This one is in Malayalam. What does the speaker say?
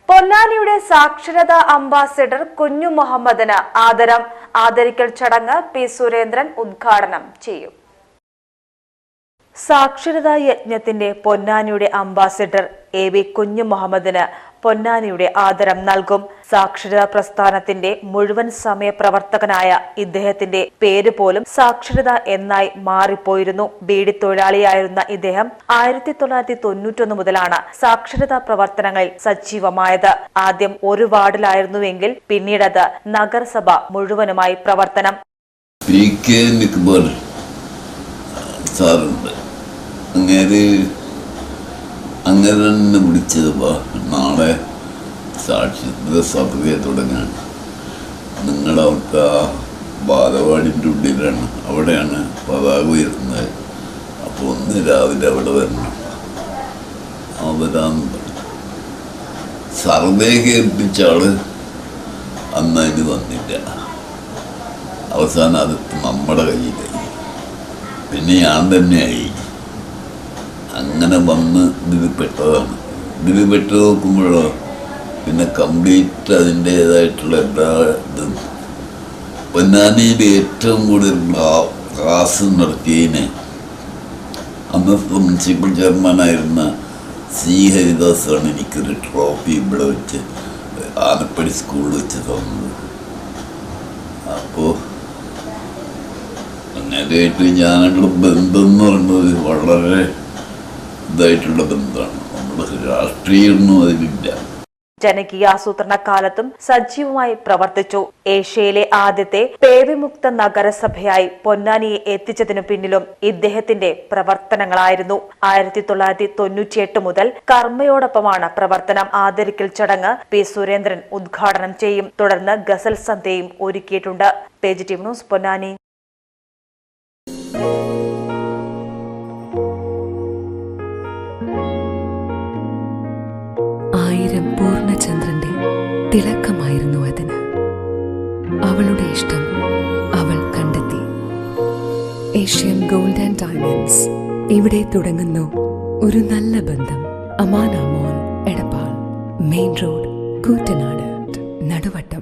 പൊന്നാനിയുടെ സാക്ഷരതാ അംബാസിഡർ കുഞ്ഞു മുഹമ്മദിന് ആദരിക്കൽ ചടങ്ങ് പി സുരേന്ദ്രൻ ഉദ്ഘാടനം ചെയ്യും. സാക്ഷരതാ യജ്ഞത്തിന്റെ പൊന്നാനിയുടെ അംബാസിഡർ എ.വി. കുഞ്ഞു മുഹമ്മദിന് പൊന്നാനിയുടെ ആദരം നൽകും. സാക്ഷരതാ പ്രസ്ഥാനത്തിന്റെ മുഴുവൻ സമയ പ്രവർത്തകനായ ഇദ്ദേഹത്തിന്റെ പേര് പോലും സാക്ഷരത എന്നായി മാറിപ്പോയിരുന്നു. ബീഡി തൊഴിലാളിയായിരുന്ന ഇദ്ദേഹം 1991 മുതലാണ് സാക്ഷരതാ പ്രവർത്തനങ്ങളിൽ സജീവമായത്. ആദ്യം ഒരു വാർഡിലായിരുന്നുവെങ്കിൽ പിന്നീടത് നഗരസഭ മുഴുവനുമായി പ്രവർത്തനം. അങ്ങനെ തന്നെ വിളിച്ചത് നാളെ സാക്ഷരത സഭയെ തുടങ്ങാൻ നിങ്ങളവർക്ക് ആ ബാലവാടിൻ്റെ ഉള്ളിലാണ്, അവിടെയാണ് പതാക ഉയർത്തുന്നത്. അപ്പോൾ ഒന്ന് രാവിലെ അവിടെ വരണം. അവരാന്ന് പറഞ്ഞു. സർവേ കേൾപ്പിച്ച ആള് അന്ന് അതിന് വന്നില്ല. അവസാനം അത് നമ്മുടെ കയ്യിലായി. പിന്നെ ഞാൻ തന്നെയായി. അങ്ങനെ വന്ന് ഇതിൽ പെട്ടതാണ്. ഇതിൽ പെട്ട് നോക്കുമ്പോഴോ പിന്നെ കംപ്ലീറ്റ് അതിൻ്റേതായിട്ടുള്ള എല്ലാ ഇതും പൊന്നാനിയിൽ ഏറ്റവും കൂടുതൽ ക്ലാസ് നടത്തിയതിന് അന്നത്തെ മുനിസിപ്പൽ ചെയർമാനായിരുന്ന സി ഹരിദാസാണ് എനിക്കൊരു ട്രോഫി ഇവിടെ വെച്ച് ആനപ്പടി സ്കൂളിൽ വെച്ച് തന്നത്. അപ്പോൾ അങ്ങനെയായിട്ട് ഞാനുള്ള ബന്ധം എന്ന് പറയുന്നത് വളരെ ഇതായിട്ടുള്ള ബന്ധമാണ്. നമ്മുടെ രാഷ്ട്രീയമൊന്നും അതിലില്ല. ജനകീയാസൂത്രണ കാലത്തും സജീവമായി പ്രവർത്തിച്ചു. ഏഷ്യയിലെ ആദ്യത്തെ പേവിമുക്ത നഗരസഭയായി പൊന്നാനിയെ എത്തിച്ചതിനു പിന്നിലും ഇദ്ദേഹത്തിന്റെ പ്രവർത്തനങ്ങളായിരുന്നു. 1998 മുതൽ കർമ്മയോടൊപ്പമാണ് പ്രവർത്തനം. ആദരിക്കൽ ചടങ്ങ് പി സുരേന്ദ്രൻ ഉദ്ഘാടനം ചെയ്യും. തുടർന്ന് ഗസൽ സന്ധ്യയും ഒരുക്കിയിട്ടുണ്ട്. Page team news, Ponnani. ആയിരം പൂർണ്ണചന്ദ്രന്റെ തിളക്കമായിരുന്നു അതിന്. അവളുടെ ഇഷ്ടം അവൾ കണ്ടെത്തി. Asian gold and diamonds. ഇവിടെ തുടങ്ങുന്നു ഒരു നല്ല ബന്ധം. അമാന മോൾ, എടപ്പാൾ, മെയിൻ റോഡ്, കൂറ്റനാട്, നടുവട്ടം.